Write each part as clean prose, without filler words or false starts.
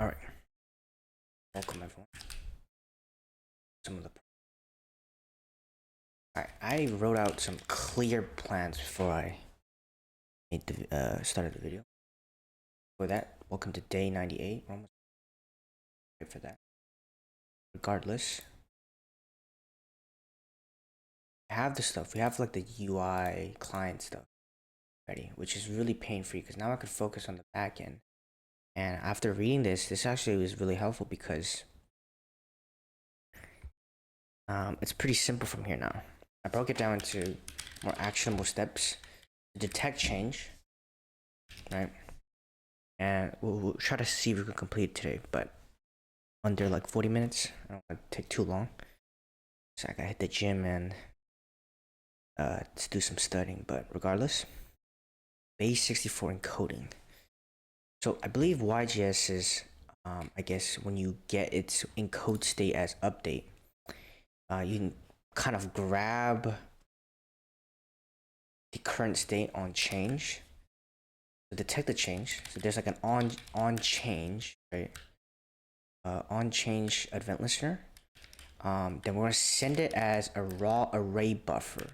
All right, welcome everyone. Some of the All right, I wrote out some clear plans before I made the started the video. For that, welcome to day 98. We're almost ready for that. Regardless, I have the stuff. We have like the UI client stuff ready, which is really pain free because now I could focus on the back end. And after reading this actually was really helpful because it's pretty simple from here now. I broke it down into more actionable steps to detect change, right? And we'll try to see if we can complete it today, but under like 40 minutes. I don't want to take too long. So I gotta hit the gym and to do some studying, but regardless, base 64 encoding. So I believe YJS is, I guess when you get its encode state as update, you can kind of grab the current state on change to detect the change. So there's like an on change, right? On change event listener. Then we're gonna send it as a raw array buffer.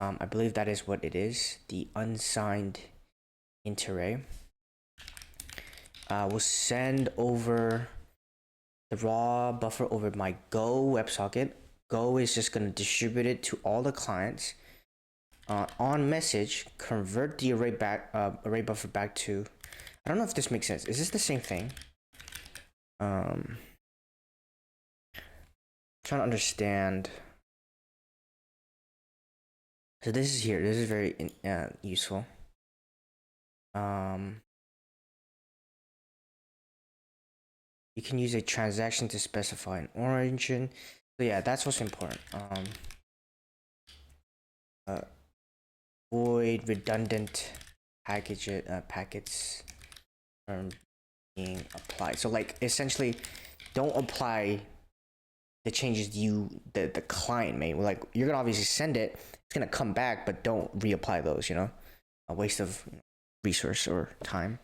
I believe that is what it is, the unsigned int array. We'll send over the raw buffer over my Go WebSocket. Go is just gonna distribute it to all the clients. On message, convert the array buffer back to. I don't know if this makes sense. Is this the same thing? Trying to understand. So this is here. This is very useful. You can use a transaction to specify an origin. So yeah, that's what's important. Void redundant packets from being applied. So like essentially, don't apply the changes the client made. Like you're gonna obviously send it, it's gonna come back, but don't reapply those. A waste of resource or time.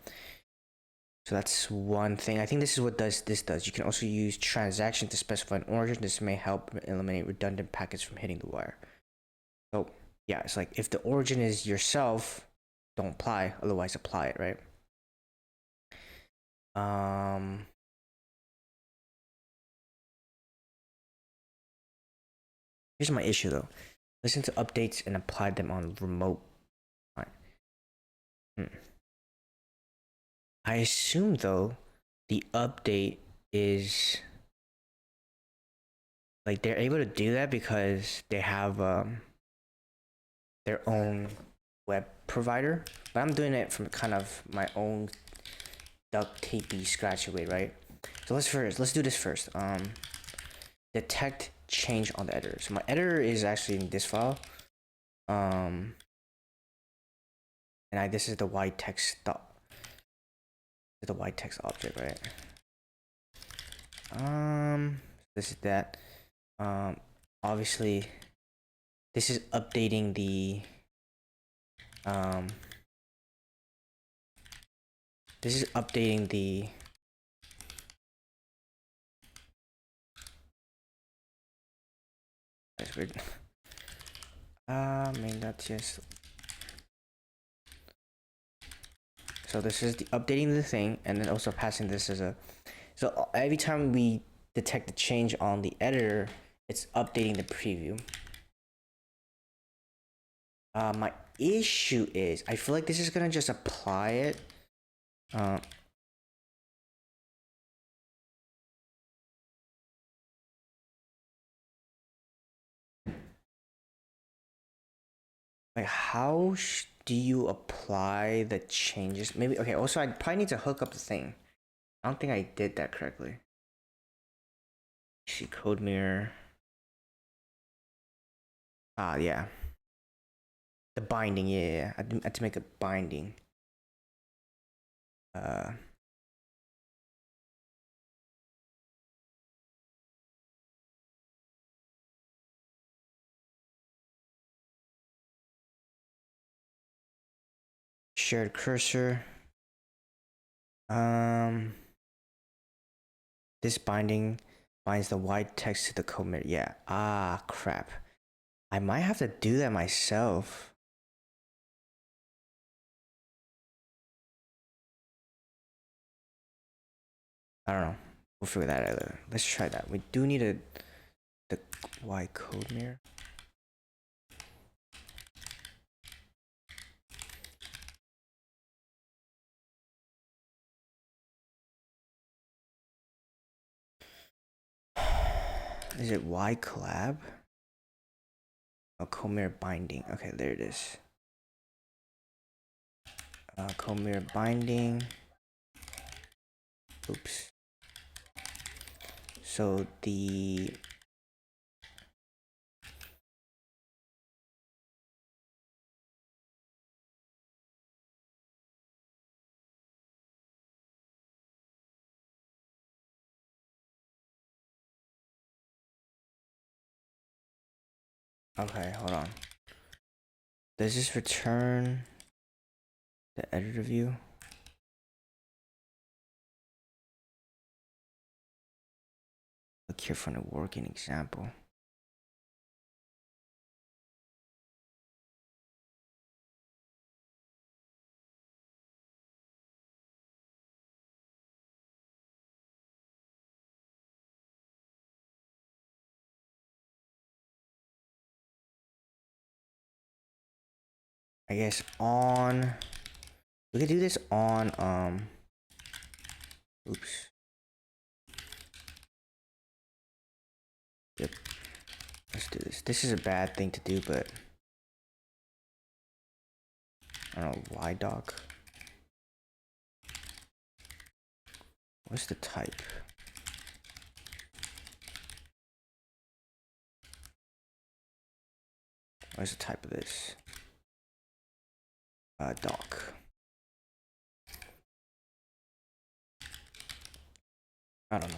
So that's one thing. I think this is what this does. You can also use transaction to specify an origin. This may help eliminate redundant packets from hitting the wire. So yeah, it's like if the origin is yourself, don't apply. Otherwise, apply it, right? Here's my issue though. Listen to updates and apply them on remote. I assume though, the update is like they're able to do that because they have their own web provider. But I'm doing it from kind of my own duct tapey scratch away, right? So let's do this first. Detect change on the editor. So my editor is actually in this file. And this is the white text object, right? This is that. Obviously this is updating the that's weird. Main.ts. So this is the updating the thing, and then also passing this as a. So every time we detect the change on the editor, it's updating the preview. My issue is I feel like this is gonna just apply it. Like how do you apply the changes? Maybe okay. Also, I probably need to hook up the thing. I don't think I did that correctly. See CodeMirror. Yeah. The binding, yeah. I had to make a binding. Shared cursor. This binding binds the white text to the CodeMirror. Yeah. Ah, crap. I might have to do that myself. I don't know. We'll figure that out later. Let's try that. We do need the Y CodeMirror. Is it Y collab? Oh, CodeMirror binding. Okay, there it is. CodeMirror binding. Oops. So the okay, hold on. Does this return the editor view? Look here for a working example. I guess on, we could do this on, oops. Yep, let's do this. This is a bad thing to do, but I don't know, why doc? What's the type? What's the type of this? Doc. I don't know.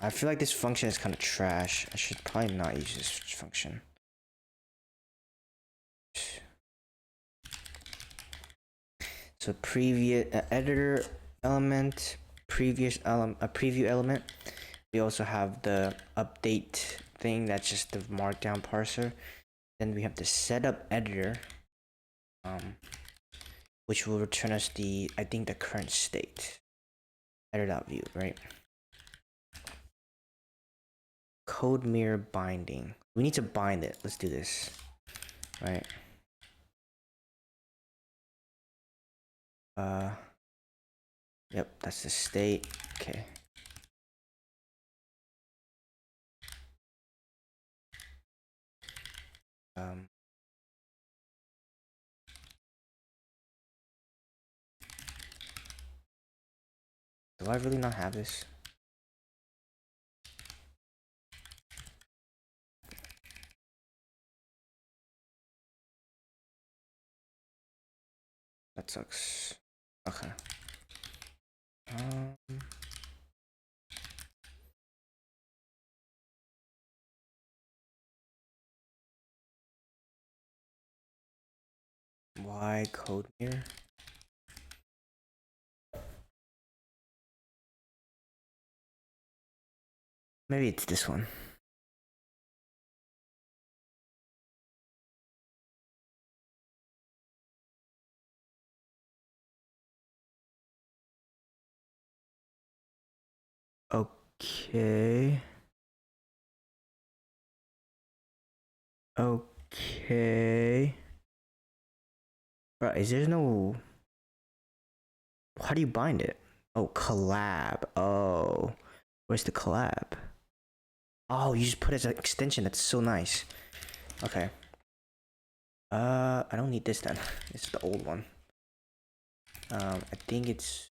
I feel like this function is kind of trash. I should probably not use this function. So previous editor element, previous element, a preview element. We also have the update thing, that's just the markdown parser. Then we have the setup editor, which will return us the, I think, the current state. Editor.view, right? CodeMirror binding. We need to bind it. Let's do this, right? Yep, that's the state. Okay. Do I really not have this? That sucks. Okay. Why CodeMirror? Maybe it's this one. Okay. Okay. Right, is there no... How do you bind it? Oh, collab. Oh. Where's the collab? Oh, you just put it as an extension. That's so nice. Okay. I don't need this then. It's the old one. I think it's...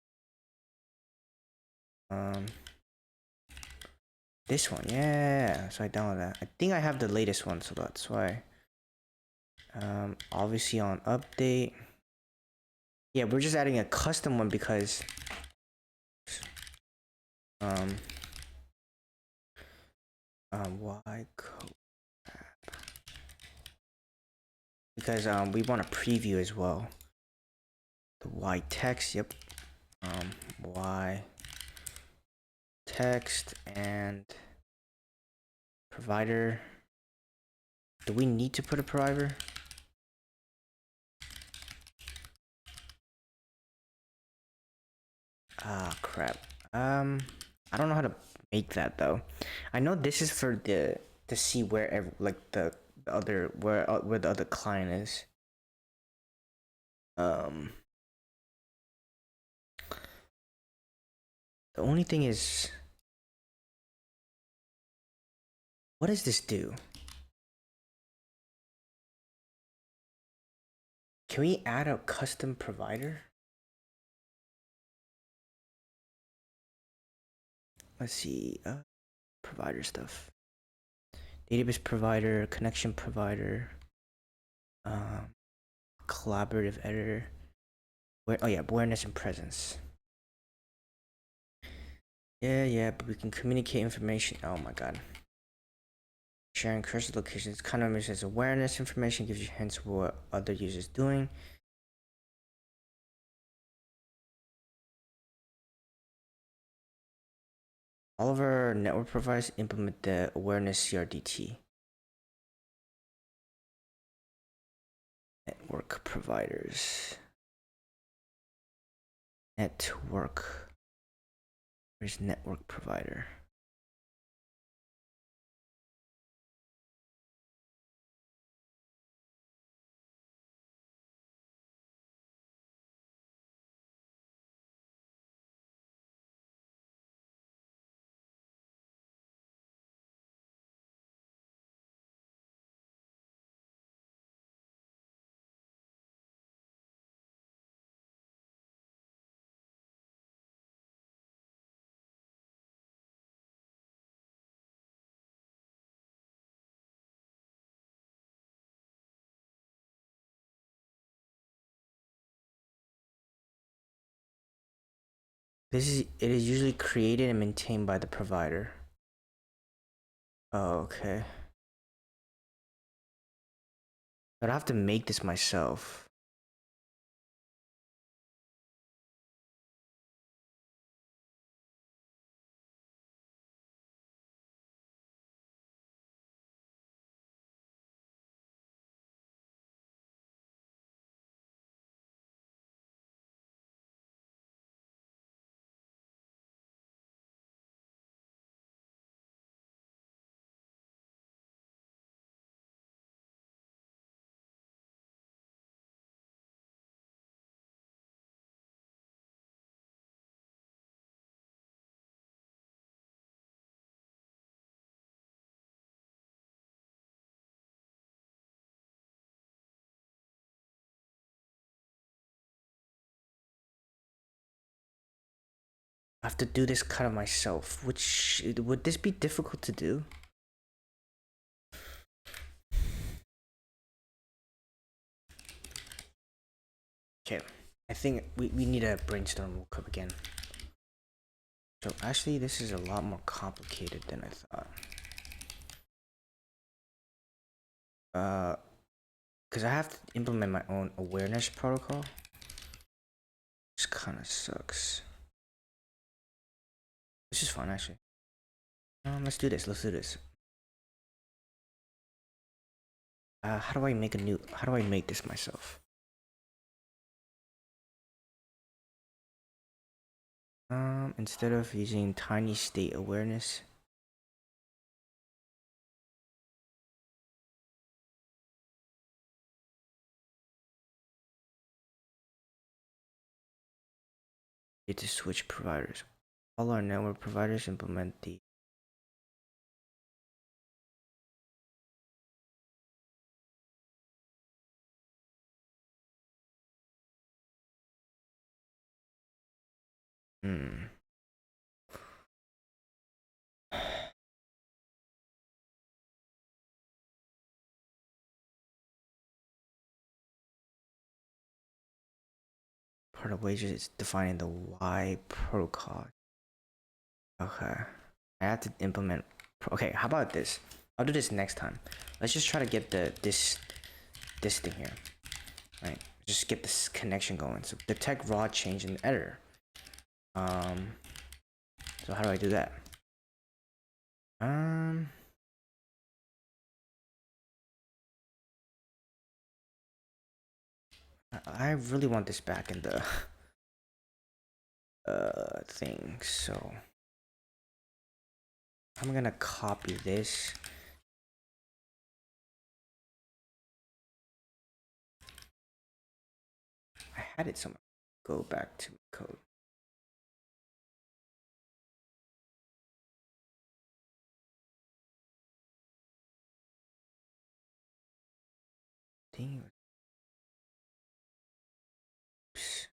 This one, yeah. So I downloaded that. I think I have the latest one, so that's why. Obviously on update. Yeah, we're just adding a custom one because why code app? Because we want a preview as well. The Y text, yep. Y text and provider. Do we need to put a provider? Ah, crap. I don't know how to make that though. I know this is for the to see where like the other where the other client is. The only thing is, what does this do? Can we add a custom provider? Let's see, provider stuff. Database provider, connection provider, collaborative editor. Where? Oh yeah, awareness and presence. Yeah, but we can communicate information. Oh my god. Sharing cursor locations kind of says awareness information, gives you hints what other users doing. All of our network providers implement the awareness CRDT. Network providers. Network. Where's network provider? It is usually created and maintained by the provider. Oh, okay. But I have to make this myself. I have to do this kind of myself, which would this be difficult to do? Okay, I think we need to brainstorm real quick again. So actually, this is a lot more complicated than I thought. Because I have to implement my own awareness protocol. This kind of sucks. This is fun actually. Let's do this. How do I make this myself? Instead of using tiny state awareness. Need to switch providers. All our network providers implement the part of wages is defining the Y protocol. Okay. I have to implement. Okay, how about this? I'll do this next time. Let's just try to get this thing here, right? Just get this connection going. So detect raw change in the editor. So how do I do that? Um, I really want this back in the thing, so I'm gonna copy this. I had it somewhere. Go back to code. Dang. Oops.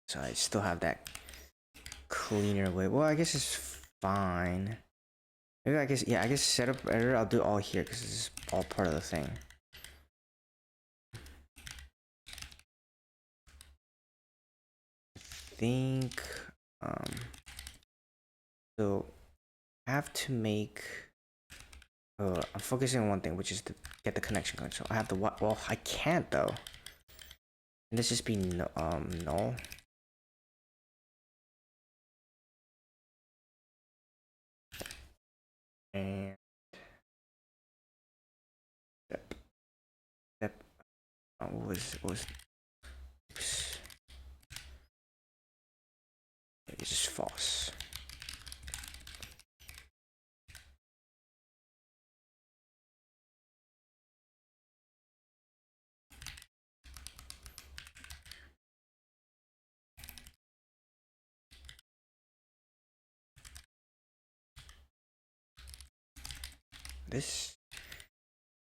So I still have that cleaner way. Well, I guess it's fine. Maybe I guess, yeah, I guess setup error, I'll do all here because this is all part of the thing. I think, um, so I have to make, I'm focusing on one thing, which is to get the connection going. So I have the, well, I can't though. Can this just be, null? And step, step, what was, oops, it's just false. This,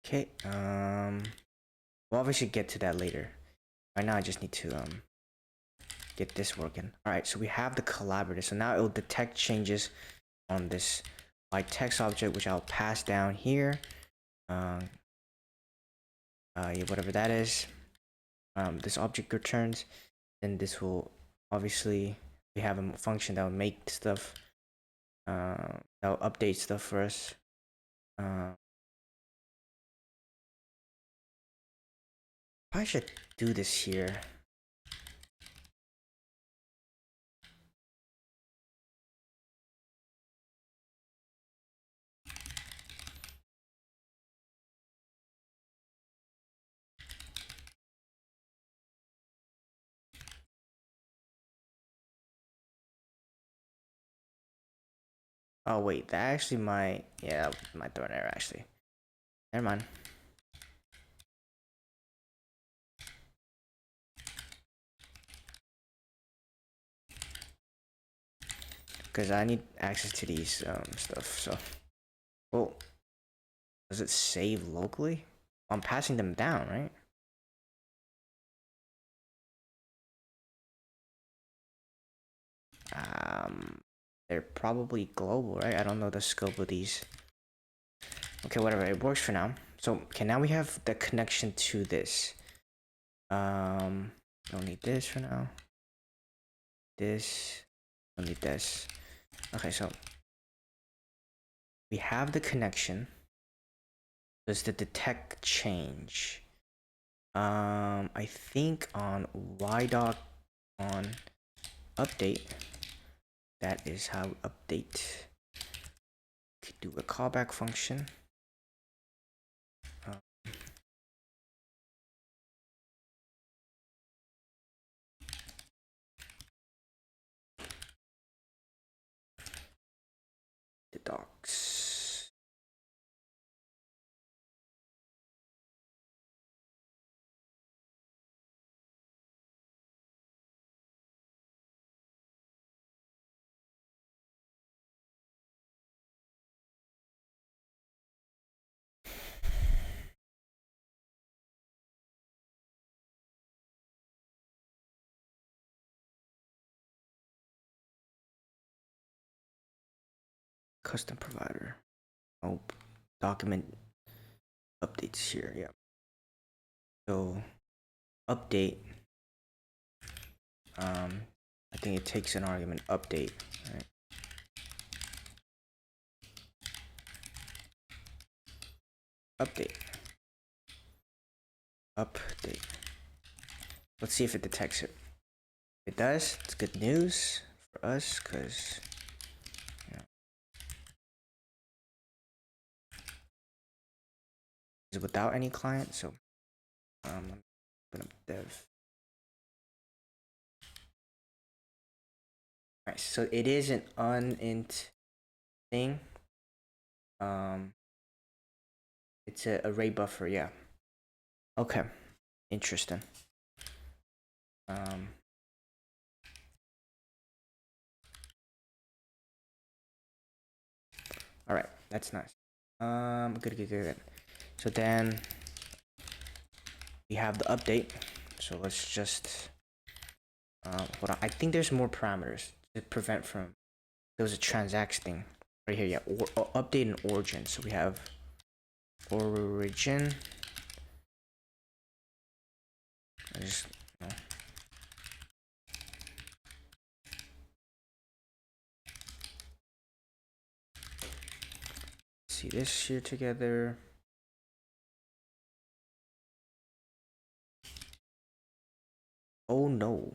okay, we'll obviously get to that later. Right now I just need to, get this working. All right, so we have the collaborator. So now it will detect changes on this like text object, which I'll pass down here. Yeah, whatever that is. This object returns, then this will obviously we have a function that will make stuff, that will update stuff for us. I should do this here. Oh wait, that actually might, yeah, that might throw an error actually. Never mind. Because I need access to these stuff. So, well, does it save locally? I'm passing them down, right? They're probably global, right? I don't know the scope of these. Okay, whatever, it works for now. So, okay, now we have the connection to this. Don't need this for now. This, don't need this. Okay, so we have the connection. Does the detect change? I think on y on update, that is how update. Could do a callback function. The docs. Custom provider. Oh, document updates here. Yeah. So update. I think it takes an argument update, right? Update. Let's see if it detects it. If it does, it's good news for us because it's without any client. So open up dev. Nice. So it is an unint thing. It's a array buffer. Yeah. Okay. Interesting. All right, that's nice. Good. So then we have the update. So let's just hold on. I think there's more parameters to prevent from. There was a transact thing right here. Yeah, update and origin. So we have origin. I just see this here together. Oh no.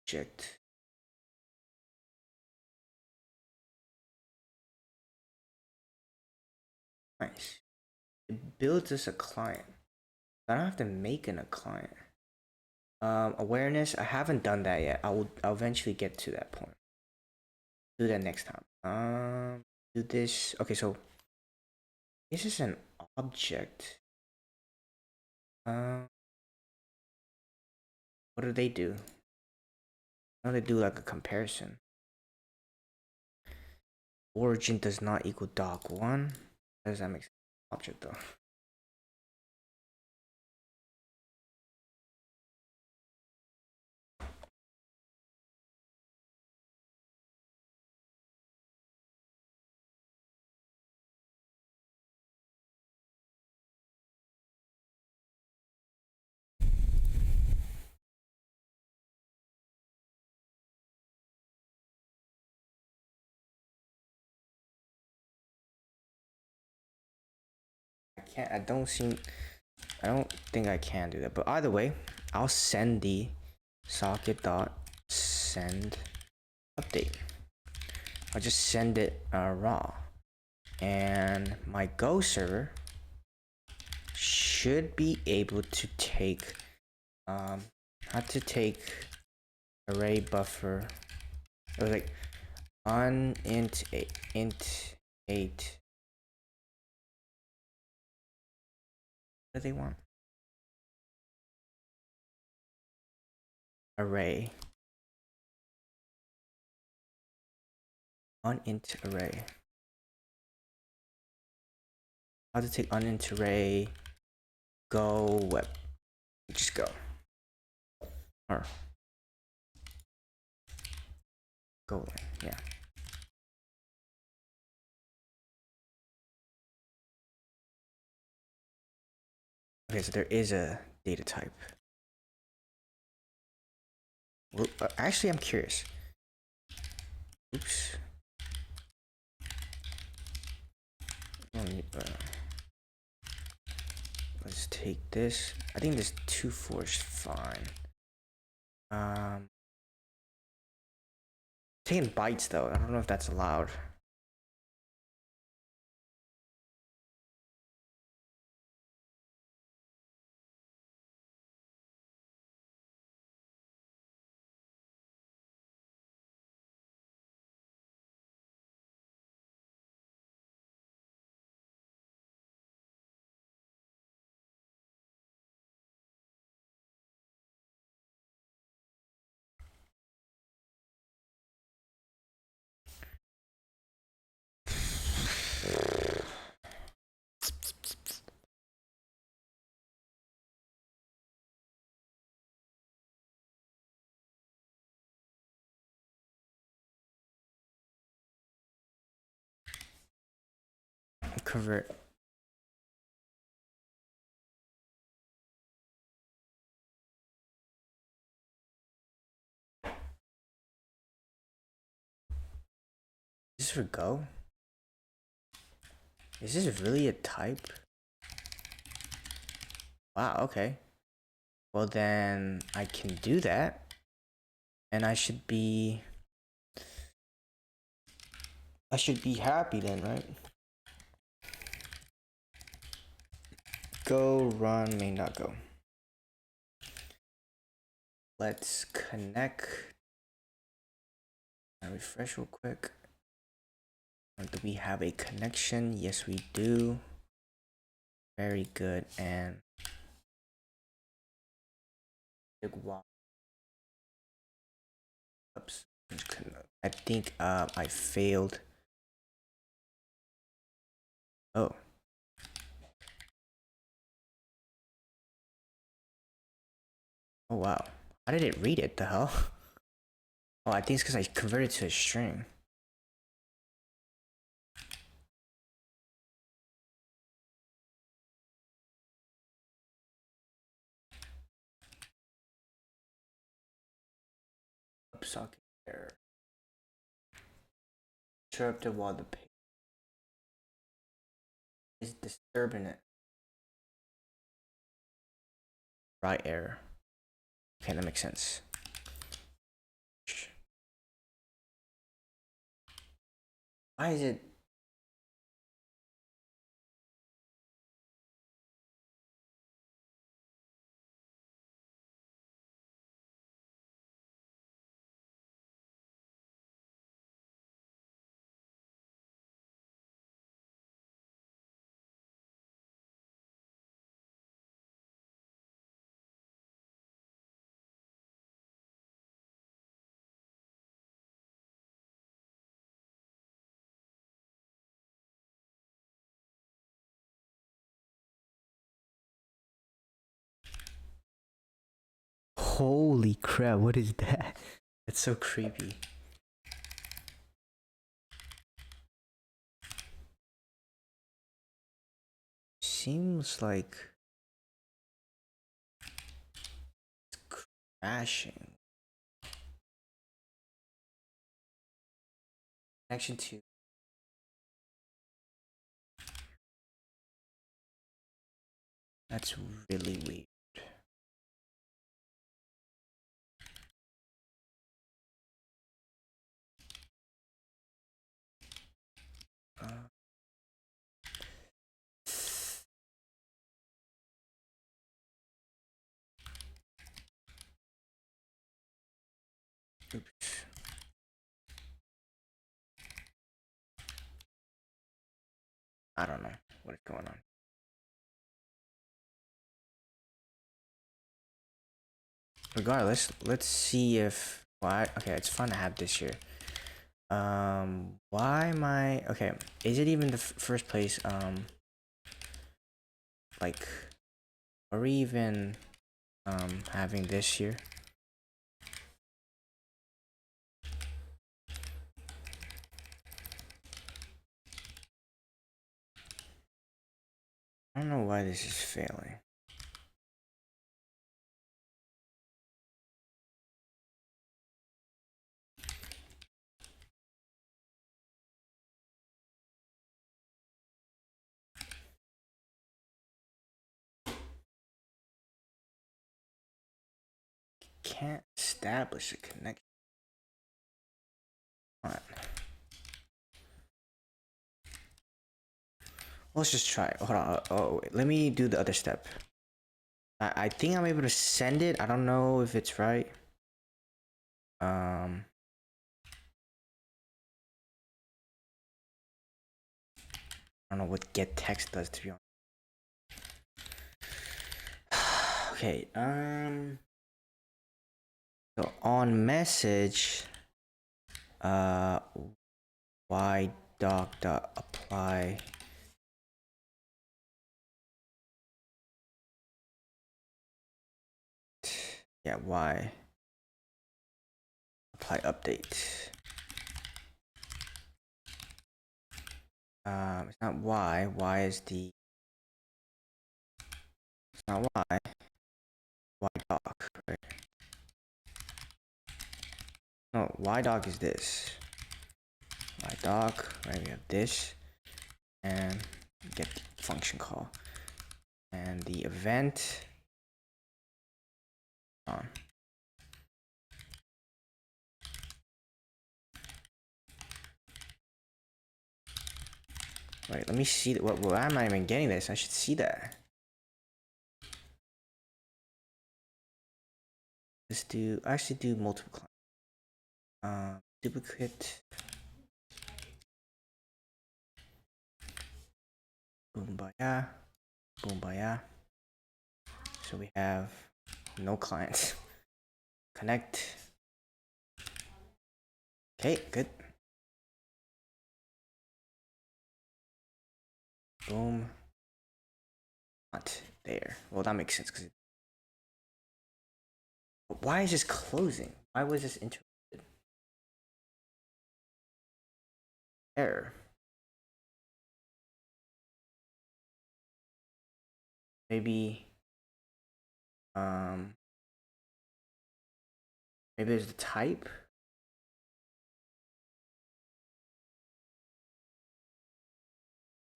Object. Nice. It builds us a client. I don't have to make a client. Awareness. I haven't done that yet. I'll eventually get to that point. Do that next time. Do this. Okay, so this is an object. What do they do? How do they do like a comparison? Origin does not equal doc1. How does that make sense? Object though? I can't. I don't think I can do that. But either way, I'll send the socket dot send update. I'll just send it raw, and my Go server should be able to take how to take array buffer. It was like unint int 8. What do they want? Array. Unint array. How to take unint array. Go web. Just go. Or go. Yeah. Okay, so there is a data type. Well, actually, I'm curious. Oops. Let's take this. I think this 2.4 is fine. Taking bytes though. I don't know if that's allowed. convert. Is this for Go? Is this really a type? Wow, okay. Well then I can do that. And I should be happy then, right? Go run main.go. Let's connect. I'll refresh real quick. Do we have a connection? Yes, we do. Very good. And oops. I think I failed. Oh. Oh wow. How did it read it? The hell? Oh, I think it's because I converted to a string. WebSocket error. Interrupted while the page is disturbing it. Right error. Okay, that makes sense. Why is it? Holy crap, what is that? That's so creepy. Seems like it's crashing. Connection to. That's really weird. Oops. I don't know what is going on. Regardless, let's see if why. Okay, it's fun to have this here. Why am I okay? Is it even the first place? Like, are we even having this here? I don't know why this is failing. Can't establish a connection. All right. Let's just try it. Hold on. Oh, wait. Let me do the other step. I think I'm able to send it. I don't know if it's right. I don't know what get text does, to be honest. Okay. So on message, y doc dot apply. Yeah, y apply update. It's not y. Y is the. It's not y. Y doc, right? No, y doc is this. Y doc, right? We have this, and get the function call, and the event on. Wait, let me see. What? I'm not even getting this. I should see that. Let's do. Actually, do multiple clients. Duplicate. Boom, baya. Boom, baya. So we have no clients. Connect. Okay, good. Boom. Not there. Well, that makes sense because. Why is this closing? Why was this interrupted? Error. Maybe. Maybe it's the type.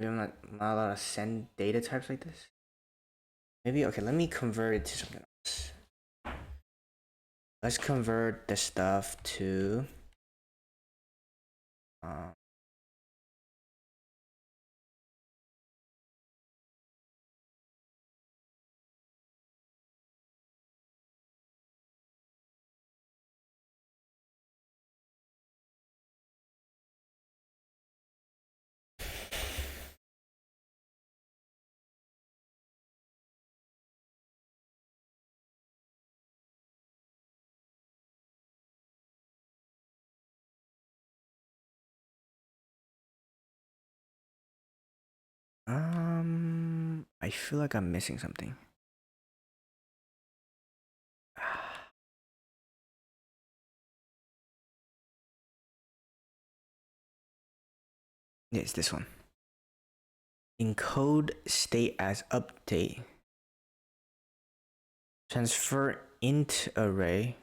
Maybe I'm not allowed to send data types like this. Maybe, okay, let me convert it to something else. Let's convert the stuff to I feel like I'm missing something. Yeah, it's this one. Encode state as update. Transfer int array.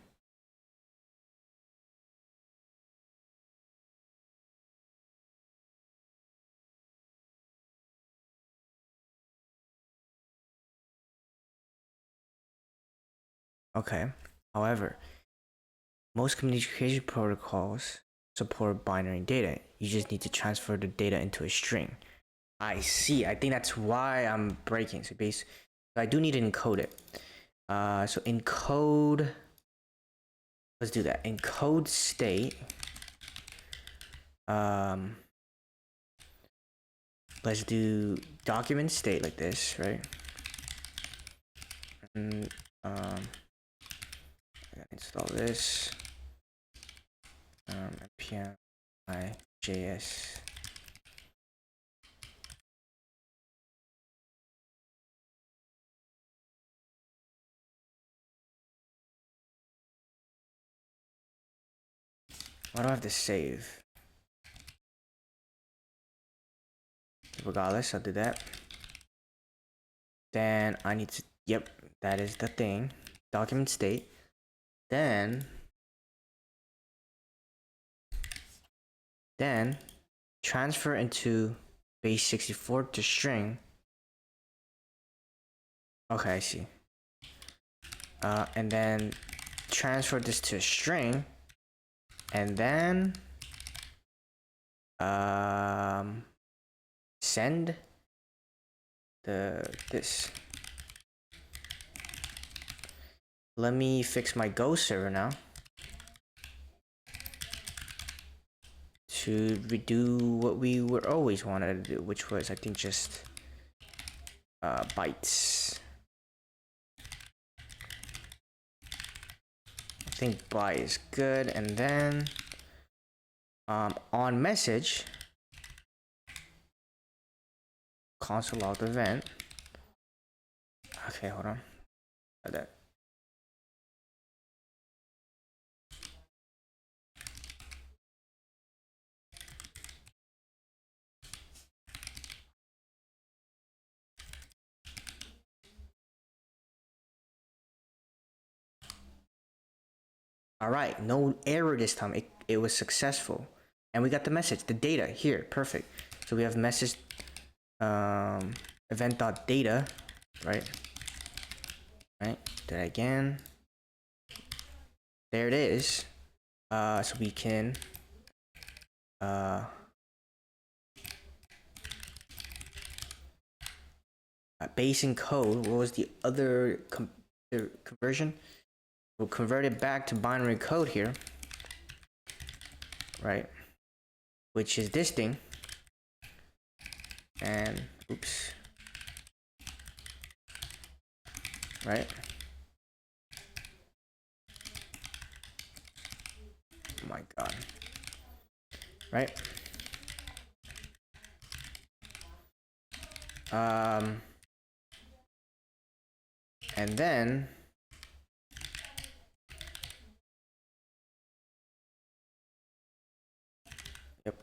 Okay. However, most communication protocols support binary data. You just need to transfer the data into a string. I see. I think that's why I'm breaking. So I do need to encode it. So encode. Let's do that. Encode state. Let's do document state like this, right? And I gotta install this. npm JS. Why do I have to save? Regardless, I'll do that. Then I need to, yep, that is the thing. Document state. Then transfer into base 64 to string. Okay, I see. And then transfer this to a string, and then send this. Let me fix my Go server now to redo what we were always wanted to do, which was, I think, just bytes. I think byte is good, and then on message, console log event. Okay, hold on. That. All right, no error this time. It was successful. And we got the message, the data here, perfect. So we have message event.data, right? Right, do that again. There it is. So we can base in code. What was the other conversion? We'll convert it back to binary code here, right? Which is this thing. And oops, right? Oh my god, right? And then yep.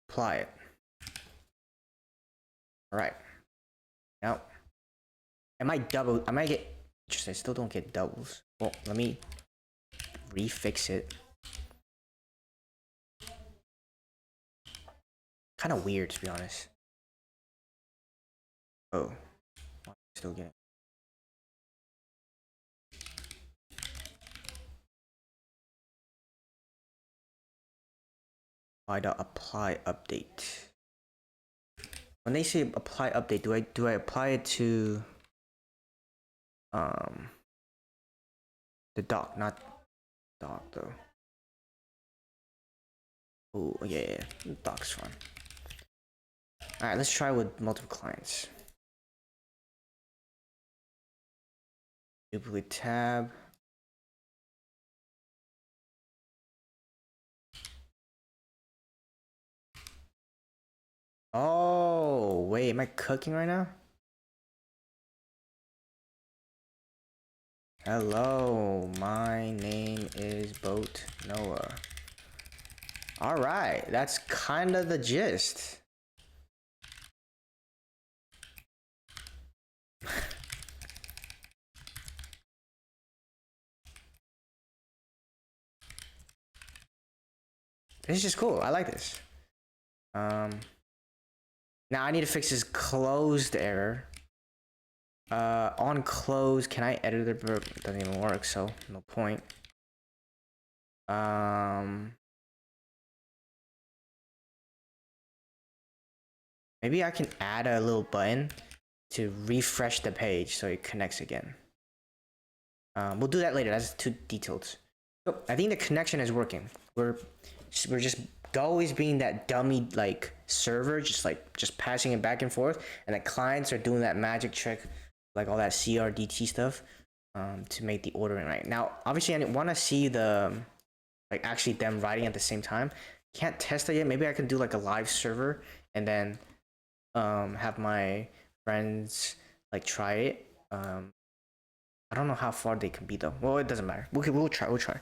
Apply it. All right. Now, I might get, I still don't get doubles. Well, let me refix it. Kind of weird, to be honest. Oh, still getting. Apply update. When they say apply update, do I apply it to the doc, not doc though? Oh yeah, doc's fine. All right, let's try with multiple clients. Duplicate tab. Oh wait, am I cooking right now? Hello, my name is Boat Noah. All right, that's kind of the gist. This is just cool. I like this. Now I need to fix this closed error. On close, can I edit the verb? It doesn't even work, so no point. Maybe I can add a little button to refresh the page so it connects again. We'll do that later. That's too detailed. So I think the connection is working. We're just always being that dummy like server, just passing it back and forth, and the clients are doing that magic trick, like all that CRDT stuff, to make the ordering right. Now, obviously, I want to see the like actually them writing at the same time. Can't test it yet. Maybe I can do like a live server and then have my friends like try it. I don't know how far they can be though. Well, it doesn't matter. We'll try.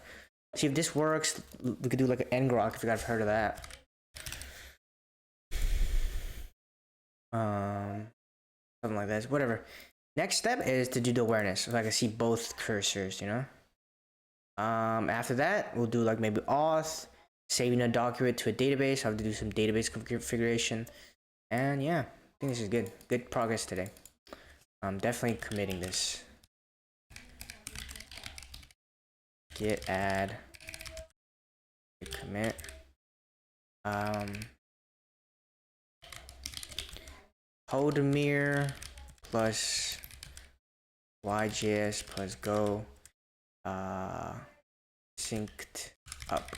See if this works. We could do like an ngrok if you guys have heard of that. Something like that. Whatever. Next step is to do the awareness, so I can see both cursors. You know. After that, we'll do like maybe auth, saving a document to a database. I have to do some database configuration, and yeah, I think this is good. Good progress today. I'm definitely committing this. Git add commit. CodeMirror plus YJS plus Go synced up.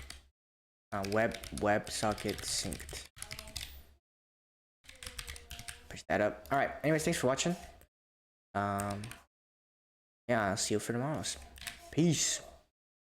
WebSocket synced. Push that up. All right. Anyways, thanks for watching. Yeah, I'll see you for tomorrow's. Peace.